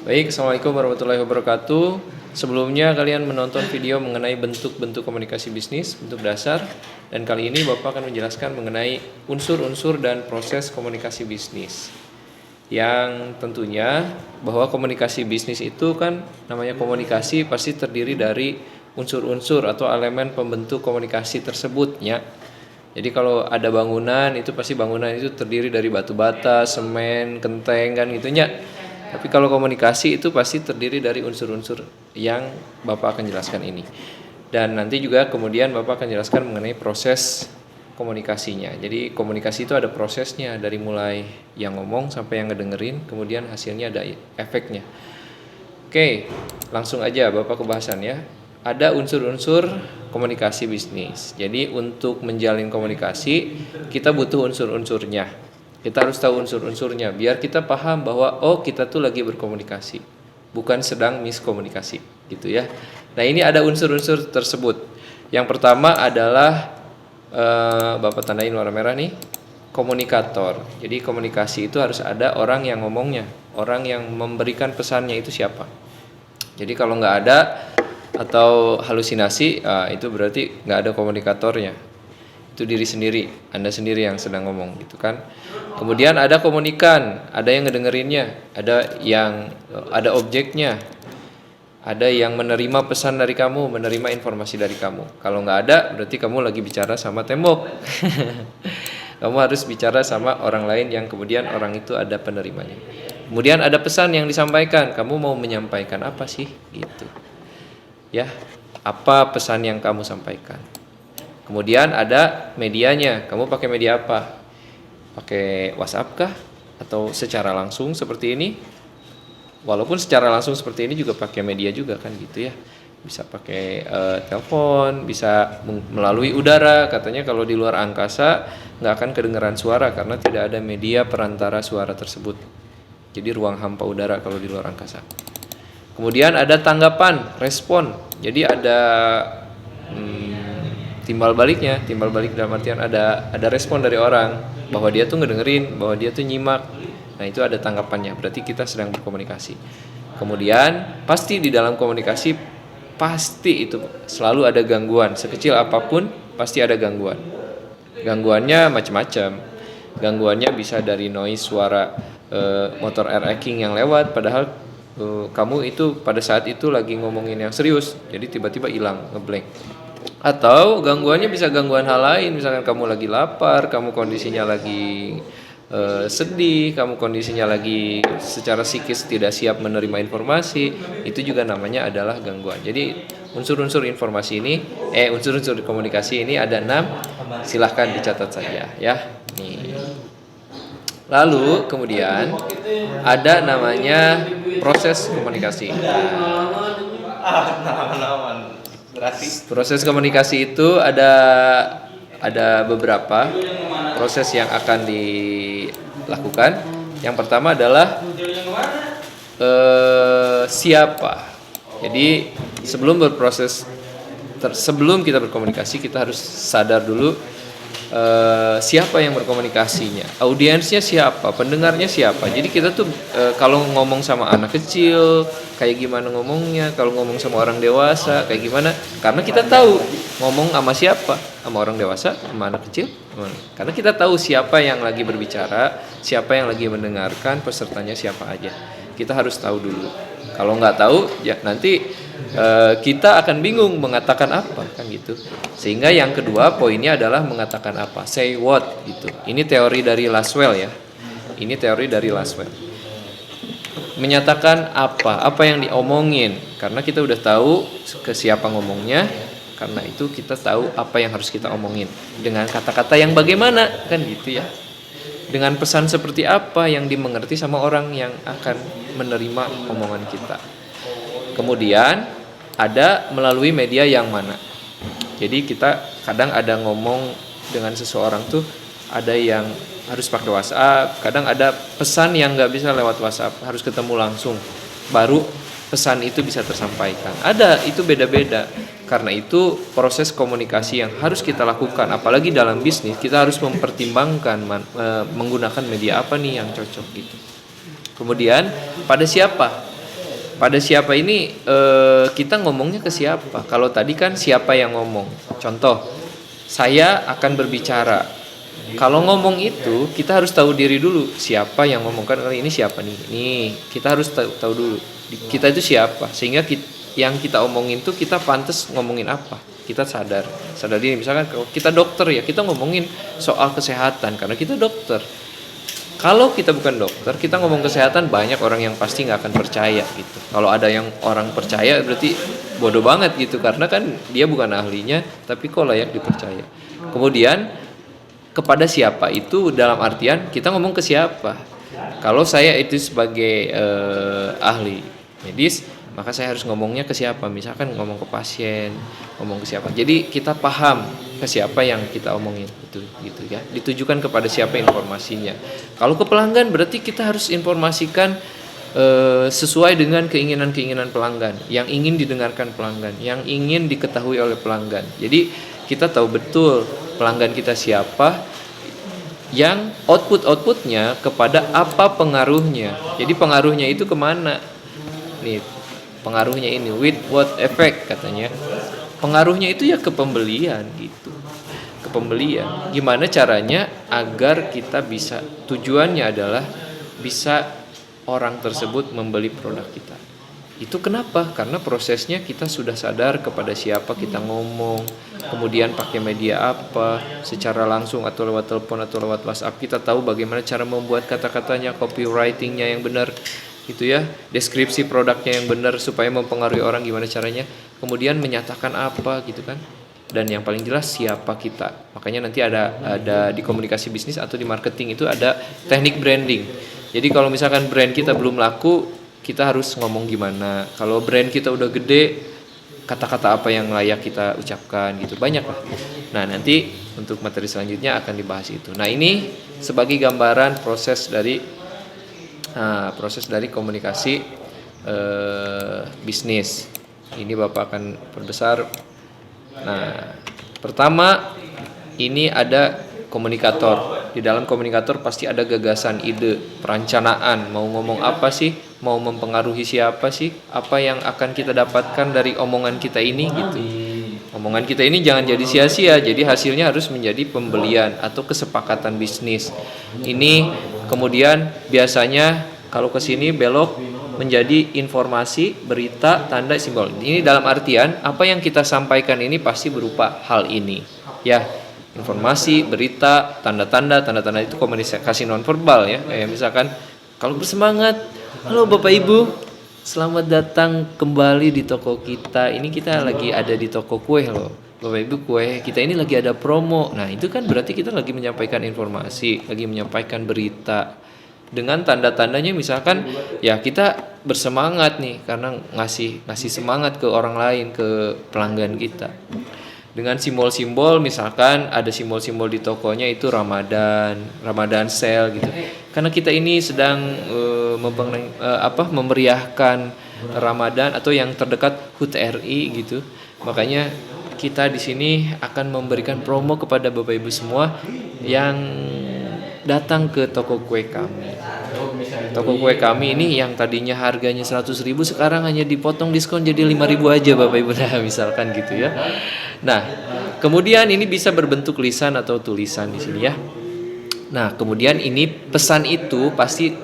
Baik, Assalamualaikum warahmatullahi wabarakatuh. Sebelumnya kalian menonton video mengenai bentuk-bentuk komunikasi bisnis, bentuk dasar. Dan kali ini Bapak akan menjelaskan mengenai unsur-unsur dan proses komunikasi bisnis. Yang tentunya bahwa komunikasi bisnis itu kan namanya komunikasi pasti terdiri dari unsur-unsur atau elemen pembentuk komunikasi tersebutnya. Jadi kalau ada bangunan itu pasti bangunan itu terdiri dari batu bata, semen, genteng kan gitunya. Tapi kalau komunikasi itu pasti terdiri dari unsur-unsur yang Bapak akan jelaskan ini. Dan nanti juga kemudian Bapak akan jelaskan mengenai proses komunikasinya. Jadi komunikasi itu ada prosesnya dari mulai yang ngomong sampai yang ngedengerin, kemudian hasilnya ada efeknya. Oke, langsung aja Bapak ke bahasan ya. Ada unsur-unsur komunikasi bisnis. Jadi untuk menjalin komunikasi kita butuh unsur-unsurnya. Kita harus tahu unsur-unsurnya biar kita paham bahwa kita tuh lagi berkomunikasi, bukan sedang miskomunikasi gitu ya. Nah, ini ada unsur-unsur tersebut. Yang pertama adalah Bapak tandain warna merah nih, komunikator. Jadi komunikasi itu harus ada orang yang ngomongnya, orang yang memberikan pesannya itu siapa. Jadi kalau nggak ada atau halusinasi, itu berarti nggak ada komunikatornya. Itu diri sendiri, Anda sendiri yang sedang ngomong gitu kan. Kemudian ada komunikan, ada yang ngedengerinnya, ada objeknya, ada yang menerima pesan dari kamu, menerima informasi dari kamu. Kalau nggak ada, berarti kamu lagi bicara sama tembok. Kamu harus bicara sama orang lain yang kemudian orang itu ada penerimanya. Kemudian ada pesan yang disampaikan, kamu mau menyampaikan apa sih gitu. Ya, apa pesan yang kamu sampaikan? Kemudian ada medianya, kamu pakai media apa? Pakai WhatsApp kah? Atau secara langsung seperti ini? Walaupun secara langsung seperti ini juga pakai media juga kan gitu ya. Bisa pakai telepon, bisa melalui udara. Katanya kalau di luar angkasa nggak akan kedengaran suara karena tidak ada media perantara suara tersebut. Jadi ruang hampa udara kalau di luar angkasa. Kemudian ada tanggapan, respon. Jadi ada timbal baliknya. Timbal balik dalam artian ada respon dari orang bahwa dia tuh ngedengerin, bahwa dia tuh nyimak. Nah, itu ada tanggapannya. Berarti kita sedang berkomunikasi. Kemudian pasti di dalam komunikasi pasti itu selalu ada gangguan. Sekecil apapun pasti ada gangguan. Gangguannya macam-macam. Gangguannya bisa dari noise suara motor air racking yang lewat, padahal kamu itu pada saat itu lagi ngomongin yang serius, jadi tiba-tiba hilang, ngeblank. Atau gangguannya bisa gangguan hal lain, misalkan kamu lagi lapar, kamu kondisinya lagi sedih, kamu kondisinya lagi secara psikis tidak siap menerima informasi, itu juga namanya adalah gangguan. Jadi unsur-unsur informasi ini, unsur-unsur komunikasi ini ada 6, silahkan dicatat saja ya. Nih. Lalu kemudian ada namanya proses komunikasi. Proses komunikasi itu ada beberapa proses yang akan dilakukan. Yang pertama adalah siapa. Jadi sebelum kita berkomunikasi kita harus sadar dulu siapa yang berkomunikasinya, audiensnya siapa, pendengarnya siapa. Jadi kita tuh kalau ngomong sama anak kecil kayak gimana ngomongnya, kalau ngomong sama orang dewasa kayak gimana, karena kita tahu ngomong sama siapa, sama orang dewasa, sama anak kecil, karena kita tahu siapa yang lagi berbicara, siapa yang lagi mendengarkan, pesertanya siapa aja. Kita harus tahu dulu. Kalau nggak tahu ya nanti kita akan bingung mengatakan apa kan gitu. Sehingga yang kedua poinnya adalah mengatakan apa, say what gitu. Ini teori dari Laswell ya. Ini teori dari Laswell. Menyatakan apa yang diomongin, karena kita udah tahu ke siapa ngomongnya, karena itu kita tahu apa yang harus kita omongin dengan kata-kata yang bagaimana kan gitu ya. Dengan pesan seperti apa yang dimengerti sama orang yang akan menerima omongan kita. Kemudian ada melalui media yang mana. Jadi kita kadang ada ngomong dengan seseorang tuh ada yang harus pakai WhatsApp, kadang ada pesan yang nggak bisa lewat WhatsApp, harus ketemu langsung, baru pesan itu bisa tersampaikan. Ada, itu beda-beda. Karena itu proses komunikasi yang harus kita lakukan, apalagi dalam bisnis kita harus mempertimbangkan menggunakan media apa nih yang cocok gitu. Kemudian pada siapa? Pada siapa ini kita ngomongnya ke siapa? Kalau tadi kan siapa yang ngomong. Contoh, saya akan berbicara. Kalau ngomong itu kita harus tahu diri dulu, siapa yang ngomong. Kan ini siapa nih? Nih, kita harus tahu dulu kita itu siapa, sehingga yang kita omongin tuh kita pantas ngomongin apa. Kita sadar diri. Misalkan kalau kita dokter ya, kita ngomongin soal kesehatan karena kita dokter. Kalau kita bukan dokter, kita ngomong kesehatan, banyak orang yang pasti nggak akan percaya gitu. Kalau ada yang orang percaya berarti bodoh banget gitu, karena kan dia bukan ahlinya, tapi kok layak dipercaya. Kemudian kepada siapa itu dalam artian kita ngomong ke siapa. Kalau saya itu sebagai ahli medis, maka saya harus ngomongnya ke siapa. Misalkan ngomong ke pasien, ngomong ke siapa. Jadi kita paham ke siapa yang kita omongin itu gitu ya. Ditujukan kepada siapa informasinya. Kalau ke pelanggan berarti kita harus informasikan sesuai dengan keinginan pelanggan, yang ingin didengarkan pelanggan, yang ingin diketahui oleh pelanggan. Jadi kita tahu betul pelanggan kita siapa, yang outputnya kepada apa pengaruhnya. Jadi pengaruhnya itu kemana? Nih, pengaruhnya ini with what effect katanya. Pengaruhnya itu ya ke pembelian gitu. Ke pembelian. Gimana caranya agar kita bisa, tujuannya adalah bisa orang tersebut membeli produk kita. Itu kenapa? Karena prosesnya kita sudah sadar kepada siapa kita ngomong, kemudian pakai media apa, secara langsung atau lewat telepon atau lewat WhatsApp. Kita tahu bagaimana cara membuat kata-katanya, copywritingnya yang benar, gitu ya, deskripsi produknya yang benar supaya mempengaruhi orang, gimana caranya, kemudian menyatakan apa gitu kan. Dan yang paling jelas siapa kita. Makanya nanti ada di komunikasi bisnis atau di marketing itu ada teknik branding. Jadi kalau misalkan brand kita belum laku, kita harus ngomong gimana. Kalau brand kita udah gede, kata-kata apa yang layak kita ucapkan gitu, banyak lah. Nah nanti untuk materi selanjutnya akan dibahas itu. Nah ini sebagai gambaran proses dari komunikasi bisnis. Ini Bapak akan perbesar. Nah pertama ini ada komunikator. Di dalam komunikator pasti ada gagasan, ide, perencanaan. Mau ngomong apa sih? Mau mempengaruhi siapa sih? Apa yang akan kita dapatkan dari omongan kita ini gitu. Omongan kita ini jangan jadi sia-sia. Jadi hasilnya harus menjadi pembelian atau kesepakatan bisnis. Ini kemudian biasanya kalau ke sini belok menjadi informasi, berita, tanda, simbol. Ini dalam artian apa yang kita sampaikan ini pasti berupa hal ini. Ya. Informasi, berita, tanda-tanda itu komunikasi nonverbal ya. Kayak misalkan kalau bersemangat, halo Bapak Ibu, selamat datang kembali di toko kita. Ini kita lagi ada di toko kue loh. Bapak Ibu, kue kita ini lagi ada promo. Nah, itu kan berarti kita lagi menyampaikan informasi, lagi menyampaikan berita. Dengan tanda-tandanya misalkan ya kita bersemangat nih karena ngasih semangat ke orang lain, ke pelanggan kita. Dengan simbol-simbol, misalkan ada simbol-simbol di tokonya itu Ramadan sale gitu. Karena kita ini sedang memeriahkan Ramadan atau yang terdekat HUT RI gitu. Makanya kita di sini akan memberikan promo kepada Bapak Ibu semua yang datang ke toko kue kami. Toko kue kami ini yang tadinya harganya 100.000 sekarang hanya dipotong diskon jadi 5.000 aja Bapak Ibu. Nah, misalkan gitu ya. Nah, kemudian ini bisa berbentuk lisan atau tulisan di sini ya. Nah, kemudian ini pesan itu pasti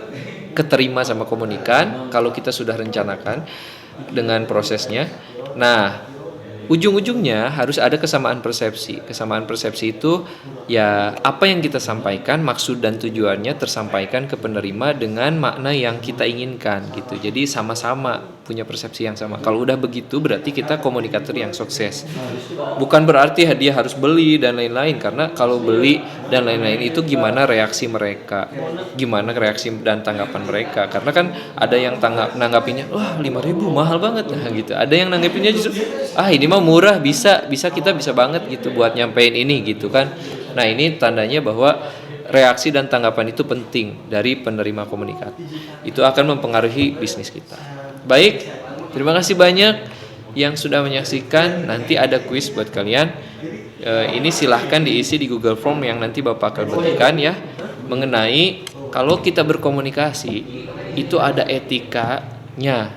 keterima sama komunikan kalau kita sudah rencanakan dengan prosesnya. Nah, ujung-ujungnya harus ada kesamaan persepsi. Kesamaan persepsi itu ya apa yang kita sampaikan, maksud dan tujuannya tersampaikan ke penerima dengan makna yang kita inginkan gitu. Jadi sama-sama punya persepsi yang sama. Kalau udah begitu berarti kita komunikator yang sukses. Bukan berarti dia harus beli dan lain-lain, karena kalau beli dan lain-lain itu gimana reaksi mereka, gimana reaksi dan tanggapan mereka. Karena kan ada yang nanggapinya, wah 5.000 mahal banget nah, gitu. Ada yang nanggapinnya justru ini mah murah, bisa kita bisa banget gitu buat nyampein ini gitu kan. Nah ini tandanya bahwa reaksi dan tanggapan itu penting dari penerima komunikat. Itu akan mempengaruhi bisnis kita. Baik, terima kasih banyak yang sudah menyaksikan. Nanti ada kuis buat kalian. Ini silahkan diisi di Google Form yang nanti Bapak akan berikan ya, mengenai kalau kita berkomunikasi itu ada etikanya.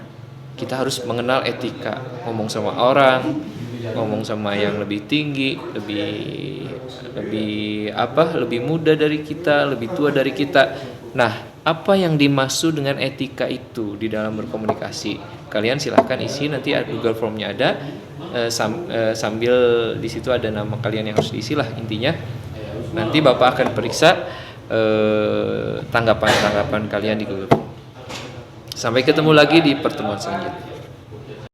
kita harus mengenal etika, ngomong sama orang, ngomong sama yang lebih tinggi, lebih muda dari kita, lebih tua dari kita. Nah, apa yang dimaksud dengan etika itu di dalam berkomunikasi? Kalian silahkan isi, nanti Google Form-nya ada, sambil di situ ada nama kalian yang harus diisi lah intinya. Nanti Bapak akan periksa tanggapan kalian di Google Form. Sampai ketemu lagi di pertemuan selanjutnya.